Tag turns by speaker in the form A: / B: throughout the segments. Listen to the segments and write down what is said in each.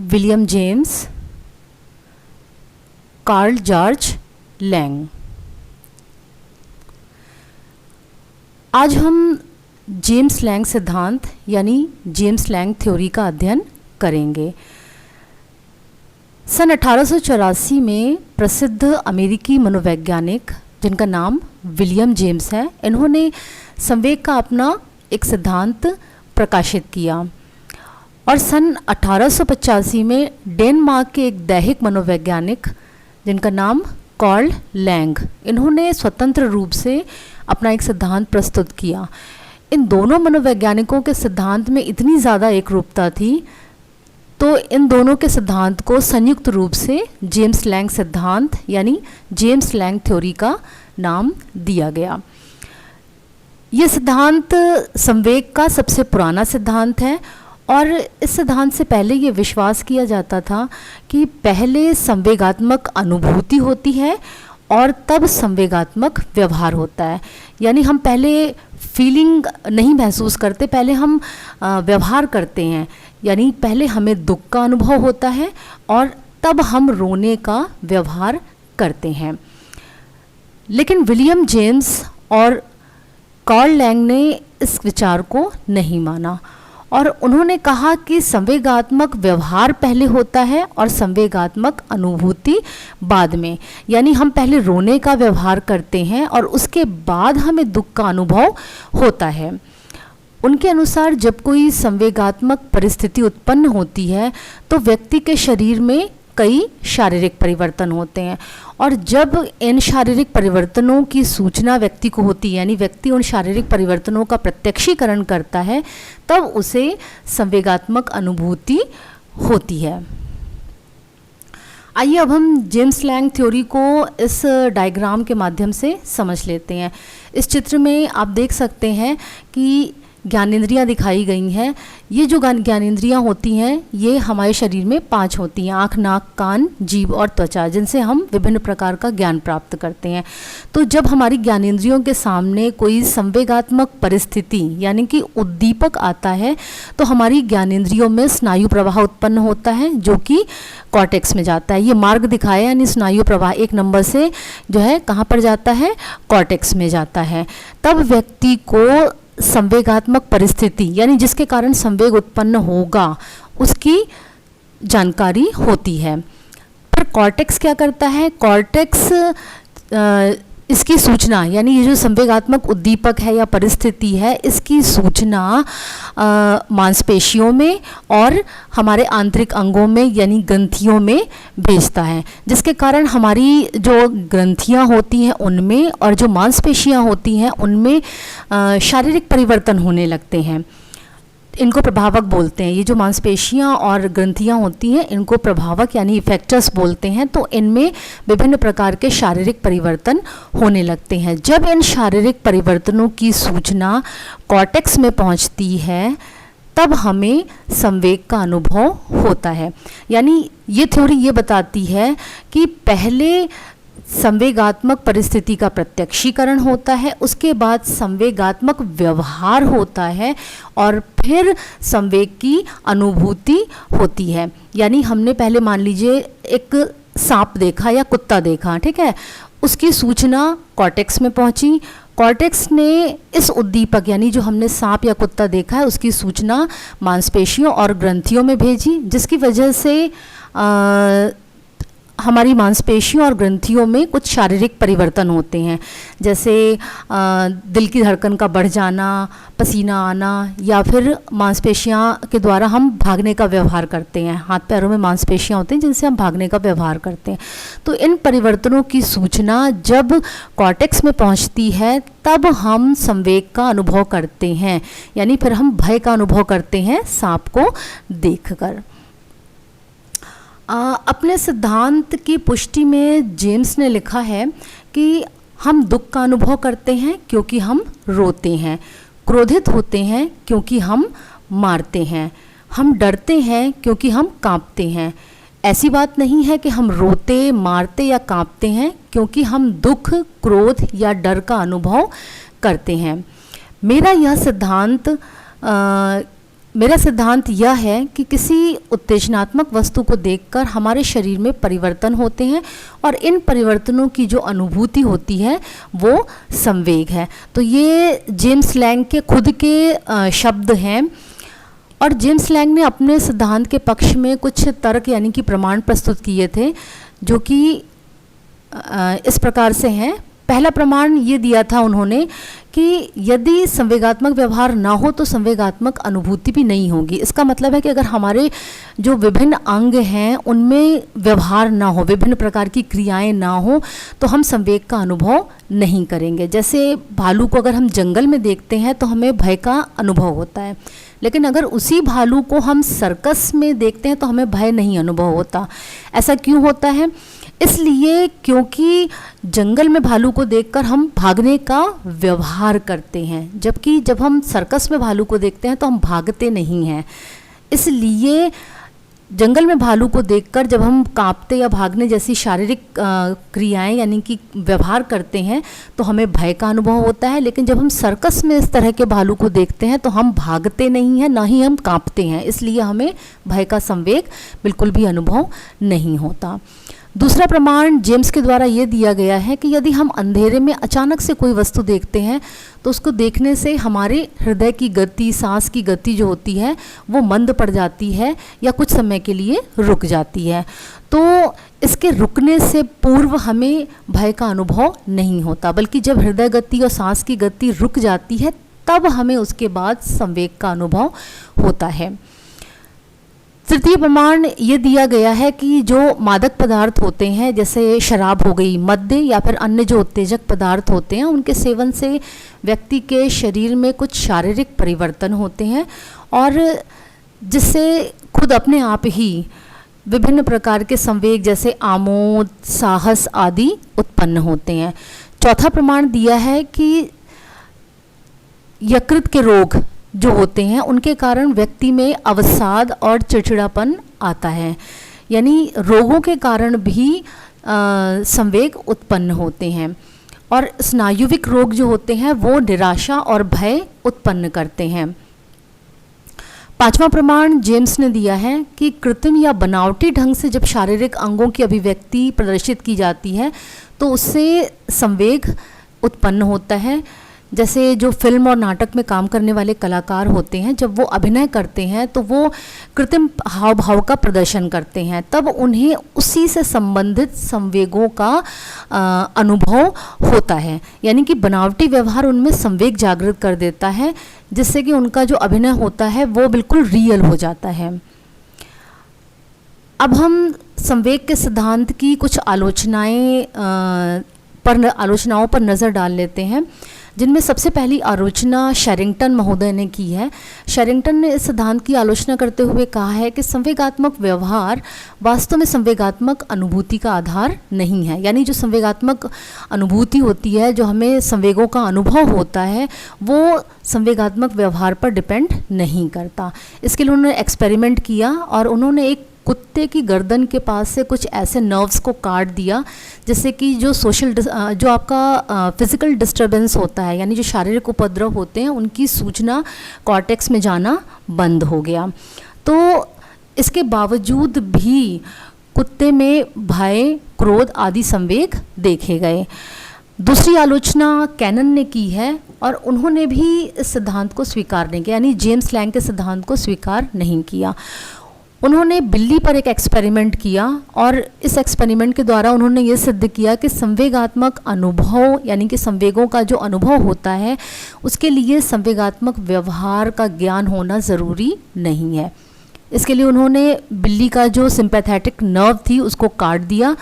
A: William James, Carl George Lang. आज हम James Lang सिद्धांत यानी जेम्स लैंग थ्योरी का अध्ययन करेंगे। सन 1884 में प्रसिद्ध अमेरिकी मनोवैज्ञानिक जिनका नाम विलियम जेम्स है, इन्होंने संवेग का अपना एक सिद्धांत प्रकाशित किया और सन 1885 में डेनमार्क के एक दैहिक मनोवैज्ञानिक जिनका नाम कार्ल लैंग, इन्होंने स्वतंत्र रूप से अपना एक सिद्धांत प्रस्तुत किया। इन दोनों मनोवैज्ञानिकों के सिद्धांत में इतनी ज़्यादा एकरूपता थी तो इन दोनों के सिद्धांत को संयुक्त रूप से जेम्स लैंग सिद्धांत यानी जेम्स लैंग थ्योरी का नाम दिया गया। ये सिद्धांत संवेग का सबसे पुराना सिद्धांत है और इस सिद्धांत से पहले ये विश्वास किया जाता था कि पहले संवेगात्मक अनुभूति होती है और तब संवेगात्मक व्यवहार होता है। यानी हम पहले फीलिंग नहीं महसूस करते, पहले हम व्यवहार करते हैं। यानी पहले हमें दुख का अनुभव होता है और तब हम रोने का व्यवहार करते हैं। लेकिन विलियम जेम्स और कार्ल लैंग ने इस विचार को नहीं माना और उन्होंने कहा कि संवेगात्मक व्यवहार पहले होता है और संवेगात्मक अनुभूति बाद में। यानी हम पहले रोने का व्यवहार करते हैं और उसके बाद हमें दुख का अनुभव होता है। उनके अनुसार जब कोई संवेगात्मक परिस्थिति उत्पन्न होती है तो व्यक्ति के शरीर में कई शारीरिक परिवर्तन होते हैं और जब इन शारीरिक परिवर्तनों की सूचना व्यक्ति को होती है, यानी व्यक्ति उन शारीरिक परिवर्तनों का प्रत्यक्षीकरण करता है, तब उसे संवेगात्मक अनुभूति होती है। आइए अब हम जेम्स लैंग थ्योरी को इस डायग्राम के माध्यम से समझ लेते हैं। इस चित्र में आप देख सकते हैं कि ज्ञानेंद्रियाँ दिखाई गई हैं। ये जो ज्ञानेंद्रियाँ होती हैं ये हमारे शरीर में 5 होती हैं, आँख, नाक, कान, जीभ और त्वचा, जिनसे हम विभिन्न प्रकार का ज्ञान प्राप्त करते हैं। तो जब हमारी ज्ञानेंद्रियों के सामने कोई संवेगात्मक परिस्थिति यानी कि उद्दीपक आता है तो हमारी ज्ञानेंद्रियों में स्नायु प्रवाह उत्पन्न होता है जो कि कॉर्टेक्स में जाता है। ये मार्ग दिखाया यानी स्नायु प्रवाह 1 नंबर से जो है कहाँ पर जाता है, कॉर्टेक्स में जाता है। तब व्यक्ति को संवेगात्मक परिस्थिति यानी जिसके कारण संवेग उत्पन्न होगा उसकी जानकारी होती है। पर कॉर्टेक्स क्या करता है? कॉर्टेक्स इसकी सूचना यानी ये जो संवेगात्मक उद्दीपक है या परिस्थिति है इसकी सूचना मांसपेशियों में और हमारे आंतरिक अंगों में यानी ग्रंथियों में भेजता है, जिसके कारण हमारी जो ग्रंथियां होती हैं उनमें और जो मांसपेशियां होती हैं उनमें शारीरिक परिवर्तन होने लगते हैं। इनको प्रभावक बोलते हैं। ये जो मांसपेशियां और ग्रंथियां होती हैं इनको प्रभावक यानी इफेक्टर्स बोलते हैं। तो इनमें विभिन्न प्रकार के शारीरिक परिवर्तन होने लगते हैं। जब इन शारीरिक परिवर्तनों की सूचना कॉर्टेक्स में पहुंचती है तब हमें संवेग का अनुभव होता है। यानी ये थ्योरी ये बताती है कि पहले संवेगात्मक परिस्थिति का प्रत्यक्षीकरण होता है, उसके बाद संवेगात्मक व्यवहार होता है और फिर संवेग की अनुभूति होती है। यानी हमने पहले मान लीजिए एक सांप देखा या कुत्ता देखा, ठीक है, उसकी सूचना कॉर्टेक्स में पहुंची। कॉर्टेक्स ने इस उद्दीपक यानी जो हमने सांप या कुत्ता देखा है उसकी सूचना मांसपेशियों और ग्रंथियों में भेजी, जिसकी वजह से हमारी मांसपेशियों और ग्रंथियों में कुछ शारीरिक परिवर्तन होते हैं, जैसे दिल की धड़कन का बढ़ जाना, पसीना आना, या फिर मांसपेशियां के द्वारा हम भागने का व्यवहार करते हैं। हाथ पैरों में मांसपेशियां होती हैं जिनसे हम भागने का व्यवहार करते हैं। तो इन परिवर्तनों की सूचना जब कॉर्टेक्स में पहुंचती है तब हम संवेग का अनुभव करते हैं, यानी फिर हम भय का अनुभव करते हैं सांप को देखकर। अपने सिद्धांत की पुष्टि में जेम्स ने लिखा है कि हम दुख का अनुभव करते हैं क्योंकि हम रोते हैं, क्रोधित होते हैं क्योंकि हम मारते हैं, हम डरते हैं क्योंकि हम कांपते हैं। ऐसी बात नहीं है कि हम रोते, मारते या कांपते हैं क्योंकि हम दुख, क्रोध या डर का अनुभव करते हैं। मेरा यह सिद्धांत मेरा सिद्धांत यह है कि किसी उत्तेजनात्मक वस्तु को देखकर हमारे शरीर में परिवर्तन होते हैं और इन परिवर्तनों की जो अनुभूति होती है वो संवेग है। तो ये जेम्स लैंग के खुद के शब्द हैं और जेम्स लैंग ने अपने सिद्धांत के पक्ष में कुछ तर्क यानी कि प्रमाण प्रस्तुत किए थे, जो कि इस प्रकार से हैं। पहला प्रमाण ये दिया था उन्होंने कि यदि संवेगात्मक व्यवहार ना हो तो संवेगात्मक अनुभूति भी नहीं होगी। इसका मतलब है कि अगर हमारे जो विभिन्न अंग हैं उनमें व्यवहार ना हो, विभिन्न प्रकार की क्रियाएं ना हो, तो हम संवेग का अनुभव नहीं करेंगे। जैसे भालू को अगर हम जंगल में देखते हैं तो हमें भय का अनुभव होता है, लेकिन अगर उसी भालू को हम सर्कस में देखते हैं तो हमें भय नहीं अनुभव होता। ऐसा क्यों होता है? इसलिए क्योंकि जंगल में भालू को देखकर हम भागने का व्यवहार करते हैं, जबकि जब हम सर्कस में भालू को देखते हैं तो हम भागते नहीं हैं। इसलिए जंगल में भालू को देखकर जब हम कांपते या भागने जैसी शारीरिक क्रियाएं यानी कि व्यवहार करते हैं तो हमें भय का अनुभव होता है, लेकिन जब हम सर्कस में इस तरह के भालू को देखते हैं तो हम भागते नहीं हैं, ना ही हम कांपते हैं, इसलिए हमें भय का संवेग बिल्कुल भी अनुभव नहीं होता। दूसरा प्रमाण जेम्स के द्वारा ये दिया गया है कि यदि हम अंधेरे में अचानक से कोई वस्तु देखते हैं तो उसको देखने से हमारे हृदय की गति, सांस की गति जो होती है वो मंद पड़ जाती है या कुछ समय के लिए रुक जाती है। तो इसके रुकने से पूर्व हमें भय का अनुभव नहीं होता, बल्कि जब हृदय गति और सांस की गति रुक जाती है तब हमें उसके बाद संवेग का अनुभव होता है। तृतीय प्रमाण ये दिया गया है कि जो मादक पदार्थ होते हैं, जैसे शराब हो गई, मद्य या फिर अन्य जो उत्तेजक पदार्थ होते हैं, उनके सेवन से व्यक्ति के शरीर में कुछ शारीरिक परिवर्तन होते हैं और जिससे खुद अपने आप ही विभिन्न प्रकार के संवेग जैसे आमोद, साहस आदि उत्पन्न होते हैं। चौथा प्रमाण दिया है कि यकृत के रोग जो होते हैं उनके कारण व्यक्ति में अवसाद और चिड़चिड़ापन आता है, यानी रोगों के कारण भी संवेग उत्पन्न होते हैं। और स्नायुविक रोग जो होते हैं वो निराशा और भय उत्पन्न करते हैं। पांचवा प्रमाण जेम्स ने दिया है कि कृत्रिम या बनावटी ढंग से जब शारीरिक अंगों की अभिव्यक्ति प्रदर्शित की जाती है तो उससे संवेग उत्पन्न होता है। जैसे जो फिल्म और नाटक में काम करने वाले कलाकार होते हैं, जब वो अभिनय करते हैं तो वो कृत्रिम हाव भाव का प्रदर्शन करते हैं, तब उन्हें उसी से संबंधित संवेगों का अनुभव होता है, यानी कि बनावटी व्यवहार उनमें संवेग जागृत कर देता है, जिससे कि उनका जो अभिनय होता है वो बिल्कुल रियल हो जाता है। अब हम संवेग के सिद्धांत की कुछ आलोचनाओं पर नज़र डाल लेते हैं, जिनमें सबसे पहली आलोचना शेरिंगटन महोदय ने की है। शेरिंगटन ने इस सिद्धांत की आलोचना करते हुए कहा है कि संवेगात्मक व्यवहार वास्तव में संवेगात्मक अनुभूति का आधार नहीं है, यानी जो संवेगात्मक अनुभूति होती है, जो हमें संवेगों का अनुभव होता है, वो संवेगात्मक व्यवहार पर डिपेंड नहीं करता। इसके लिए उन्होंने एक्सपेरिमेंट किया और उन्होंने एक कुत्ते की गर्दन के पास से कुछ ऐसे नर्व्स को काट दिया जिससे कि जो आपका फिजिकल डिस्टर्बेंस होता है, यानी जो शारीरिक उपद्रव होते हैं, उनकी सूचना कॉर्टेक्स में जाना बंद हो गया। तो इसके बावजूद भी कुत्ते में भय, क्रोध आदि संवेग देखे गए। दूसरी आलोचना कैनन ने की है और उन्होंने भी इस सिद्धांत को स्वीकार नहीं किया, यानी जेम्स लैंग के सिद्धांत को स्वीकार नहीं किया। उन्होंने बिल्ली पर एक एक्सपेरिमेंट किया और इस एक्सपेरिमेंट के द्वारा उन्होंने ये सिद्ध किया कि संवेगात्मक अनुभव, यानी कि संवेगों का जो अनुभव होता है, उसके लिए संवेगात्मक व्यवहार का ज्ञान होना ज़रूरी नहीं है। इसके लिए उन्होंने बिल्ली का जो सिंपैथेटिक नर्व थी उसको काट दिया,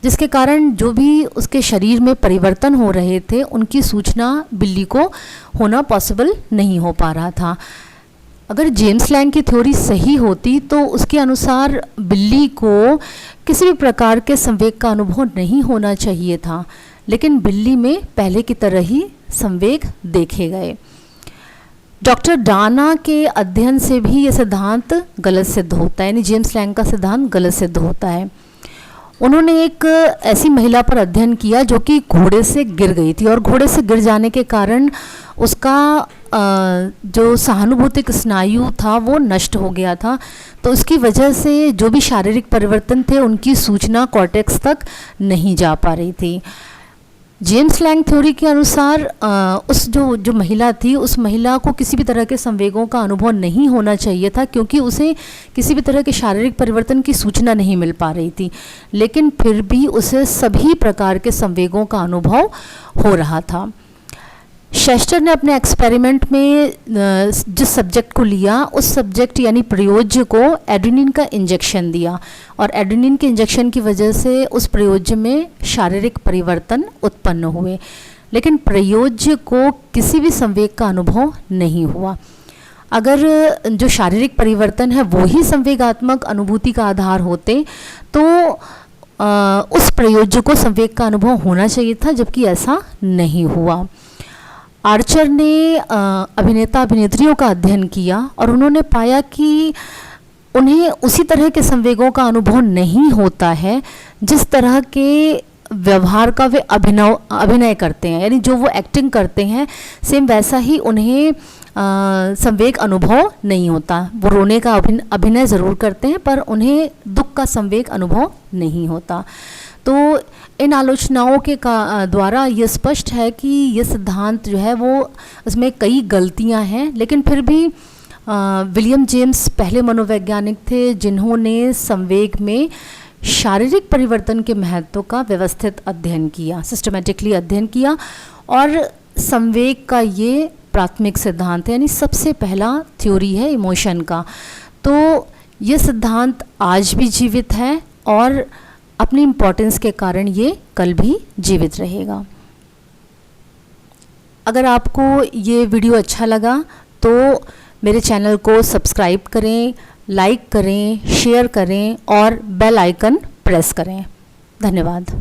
A: जिसके कारण जो भी उसके शरीर में परिवर्तन हो रहे थे उनकी सूचना बिल्ली को होना पॉसिबल नहीं हो पा रहा था। अगर जेम्स लैंग की थ्योरी सही होती तो उसके अनुसार बिल्ली को किसी भी प्रकार के संवेग का अनुभव नहीं होना चाहिए था, लेकिन बिल्ली में पहले की तरह ही संवेग देखे गए। डॉक्टर डाना के अध्ययन से भी ये सिद्धांत गलत सिद्ध होता है, यानी जेम्स लैंग का सिद्धांत गलत सिद्ध होता है। उन्होंने एक ऐसी महिला पर अध्ययन किया जो कि घोड़े से गिर गई थी और घोड़े से गिर जाने के कारण उसका जो सहानुभूतिक स्नायु था वो नष्ट हो गया था। तो उसकी वजह से जो भी शारीरिक परिवर्तन थे उनकी सूचना कॉर्टेक्स तक नहीं जा पा रही थी। जेम्स लैंग थ्योरी के अनुसार उस जो महिला थी, उस महिला को किसी भी तरह के संवेगों का अनुभव नहीं होना चाहिए था, क्योंकि उसे किसी भी तरह के शारीरिक परिवर्तन की सूचना नहीं मिल पा रही थी, लेकिन फिर भी उसे सभी प्रकार के संवेगों का अनुभव हो रहा था। शेस्टर ने अपने एक्सपेरिमेंट में जिस सब्जेक्ट को लिया, उस सब्जेक्ट यानी प्रयोज्य को एड्रेनिन का इंजेक्शन दिया और एड्रेनिन के इंजेक्शन की वजह से उस प्रयोज्य में शारीरिक परिवर्तन उत्पन्न हुए, लेकिन प्रयोज्य को किसी भी संवेग का अनुभव नहीं हुआ। अगर जो शारीरिक परिवर्तन है वो ही संवेगात्मक अनुभूति का आधार होते तो उस प्रयोज्य को संवेग का अनुभव होना चाहिए था, जबकि ऐसा नहीं हुआ। आर्चर ने अभिनेता अभिनेत्रियों का अध्ययन किया और उन्होंने पाया कि उन्हें उसी तरह के संवेगों का अनुभव नहीं होता है जिस तरह के व्यवहार का वे अभिनय करते हैं, यानी जो वो एक्टिंग करते हैं सेम वैसा ही उन्हें संवेग अनुभव नहीं होता। वो रोने का अभिनय ज़रूर करते हैं पर उन्हें दुख का संवेग अनुभव नहीं होता। तो इन आलोचनाओं के द्वारा ये स्पष्ट है कि ये सिद्धांत जो है वो उसमें कई गलतियां हैं, लेकिन फिर भी विलियम जेम्स पहले मनोवैज्ञानिक थे जिन्होंने संवेग में शारीरिक परिवर्तन के महत्व का व्यवस्थित अध्ययन किया, सिस्टमेटिकली अध्ययन किया, और संवेग का ये प्राथमिक सिद्धांत है, यानी सबसे पहला थ्योरी है इमोशन का। तो ये सिद्धांत आज भी जीवित है और अपनी इम्पोर्टेंस के कारण ये कल भी जीवित रहेगा। अगर आपको ये वीडियो अच्छा लगा तो मेरे चैनल को सब्सक्राइब करें, लाइक करें, शेयर करें और बेल आइकन प्रेस करें। धन्यवाद।